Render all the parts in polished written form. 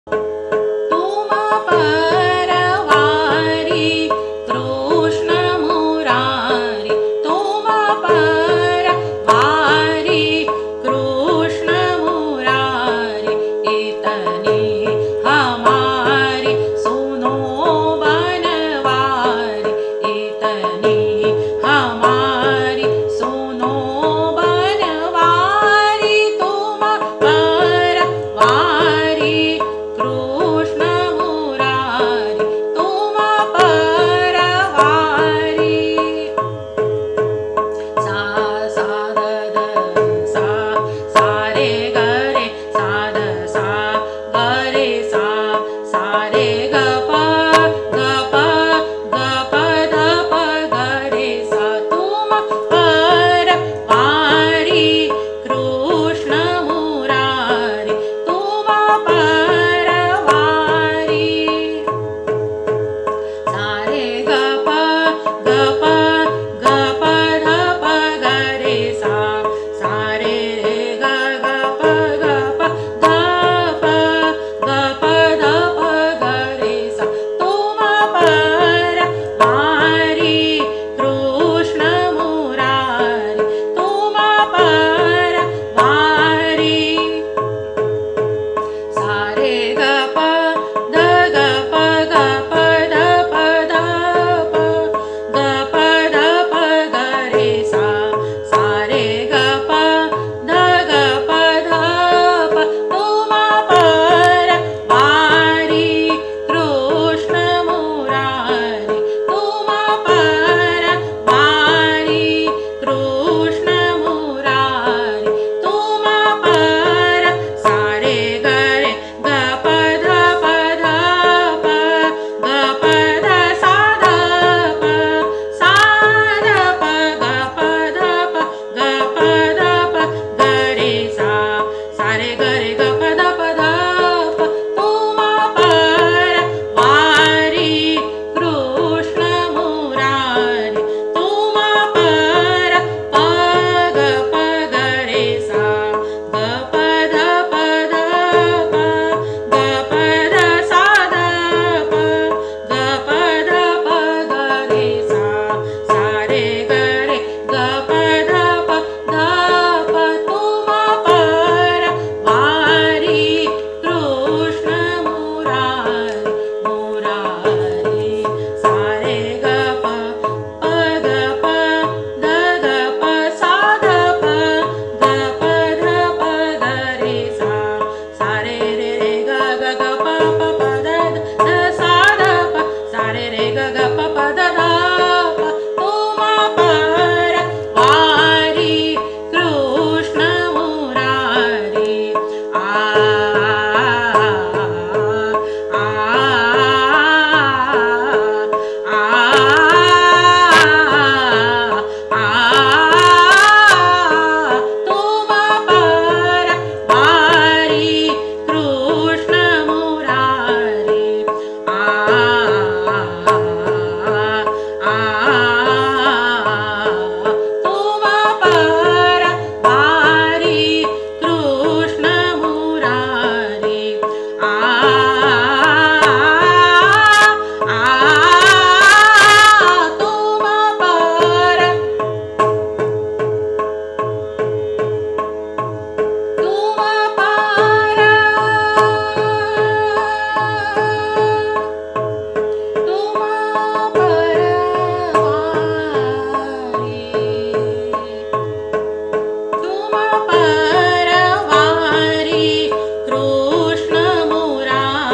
तुम परवारी कृष्ण मुरारी तुम परवारी कृष्ण मुरारी इतनी हमारी सुनो बनवारी इतनी हमारी सुनो बनवारी तुम परवारी कृष्ण मुरारी तुम परवारी सा सा द द सा सा रे ग रे सा द सा ग रे सा सा रे ग प ग प ध प ग रे सा तुम परवारी कृष्ण मुरारी तुम परवारी सा रे ग प ध प ग रे सा सा रे रे ग प ध प ध प ग रे सा तुम परवारी कृष्ण मुरारी तुम परवारी सा रे ग प ध ग प ग प ध प ध प ग प ध प ग रे सा सा रे ग प ध ग प ध प तुम परवारी कृष्ण मुरारी तुम परवारी कृष्ण मुरारी तुम पर सा रे ग रे ग प ध प ध प ग प ध सा ध प सा ध प ग प ध प ग प ध प ग रे सा सा रे ग रे ग प ध प ध प तुम परवारी कृष्ण मुरारी तुम पर प ग प ग रे सा ग प ध प ध प ग प ध सा ध प ग प ध प ग रे सा सा रे ग रे ग प ध प ध प तुम परवारी कृष्ण मुरारी मुरारी सा रे ग प प ग प ध ग प सा ध प ग प ध प ग रे सा सा रे रे रे ग ग ग प प प ध ध सा ध प सा रे रे ग ग प प ध ध प तुम परवारी कृष्ण मुरारी आ आ तुम परवारी कृष्ण मुरारी तुम परवारी कृष्ण मुरारी तुम पर तुम पर तुम परवारी तुम परवारी कृष्ण मुरारी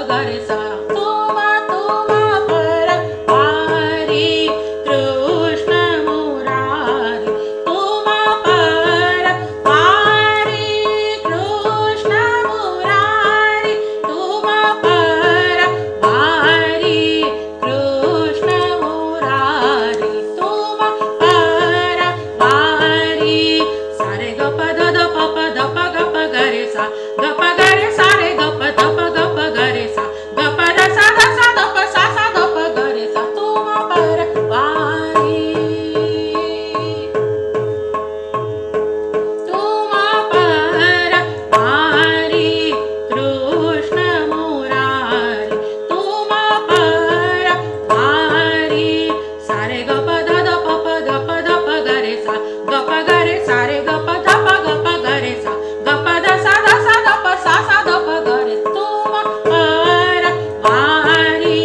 ग रे सा तुमा पर वारी कृष्ण मुरारी तुमा पर वारी कृष्ण मुरारी तुमा पर वारी कृष्ण मुरारी तुमा पर वारी सारे ग प ध ध प प ध प ग प ग रे सा ग प ग रे सा रे ग प ध प ग प ग रे सा ग प ध सा ध प सा ध प ग रे सा तुमा पर वारी तुमा पर वारी कृष्ण मुरारी तुमा पर वारी सारे ग प ध ध प प ध प ग रे सा ग प ग रे सा रे ग प ध प ग रे सा ग प ध सा ध प सा ध प ग रे तुमा पर वारी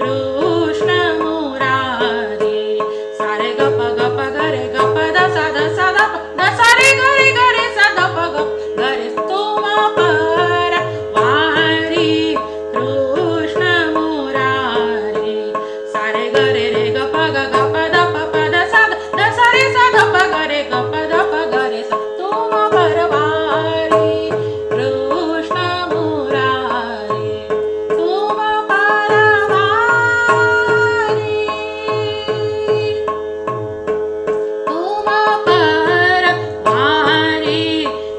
कृष्ण मुरारी सारे ग प ग रे ग प ध सा ध प ध सा रे ग रे सा ध प ग रे तुमा पर वारी कृष्ण मुरारी सारे ग रे ग प ध प ध सा रे सा ध प ग रे ग प ध प ग रे सा तुमा पर वारी कृष्ण मुरारी तुमा पर वारी तुमा पर वारी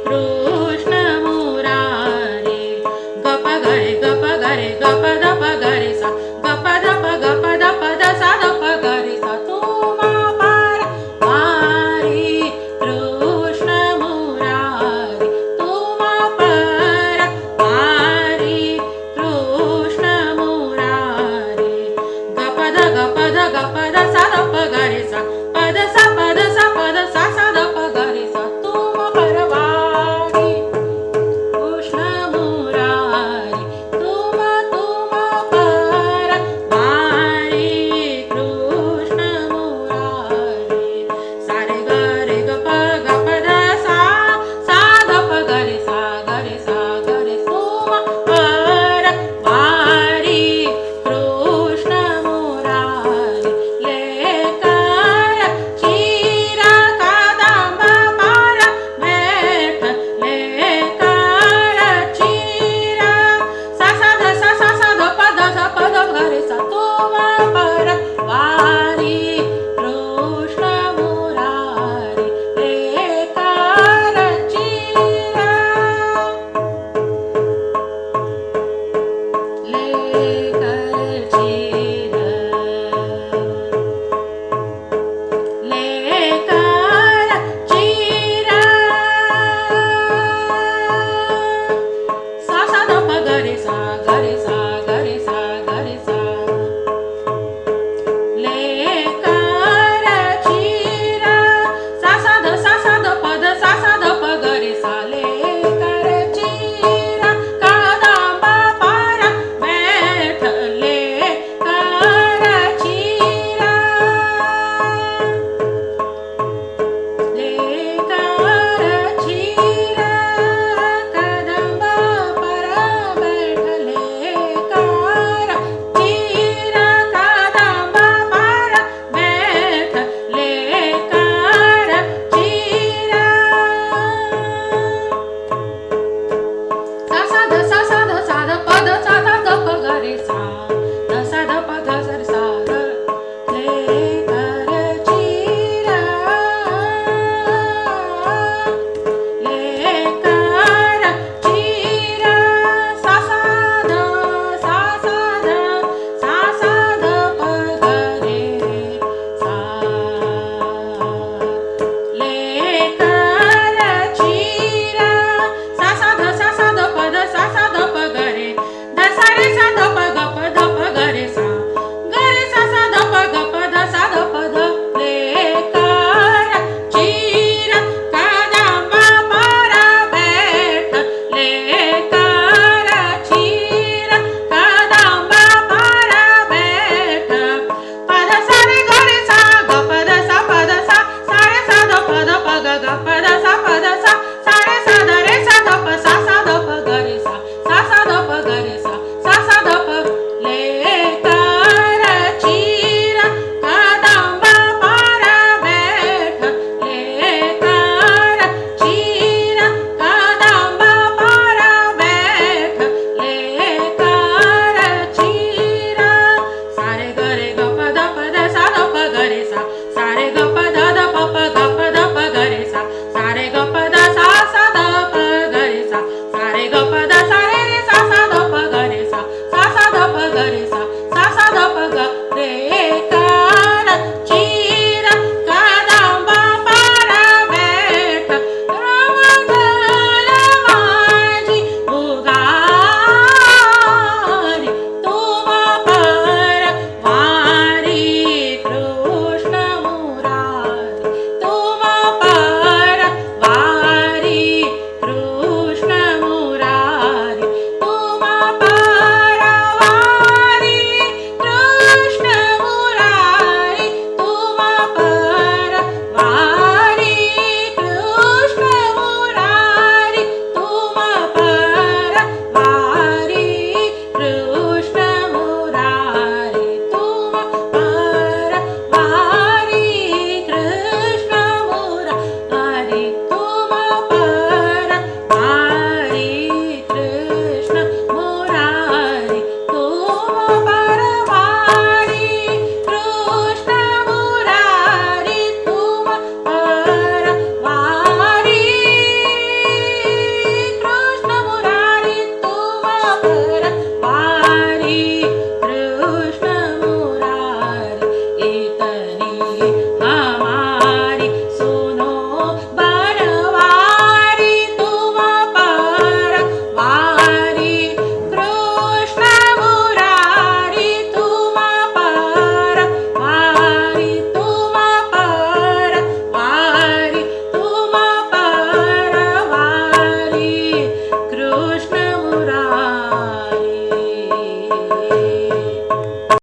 कृष्ण मुरारी ग प ग रे ग प ग रे ग प ध प ग रे सा ग प ध प ग प ध प ध सा ध प ग रे सा तुमा पर वारी कृष्ण मुरारी तुमा पर वारी कृष्ण मुरारी ग प ध सा ध प ग रे सा प ध सा सा ध प ग रे सा तुमा पर वारी कृष्ण मुरारी तुमा पर ग रे सा सा सा ध प ग रे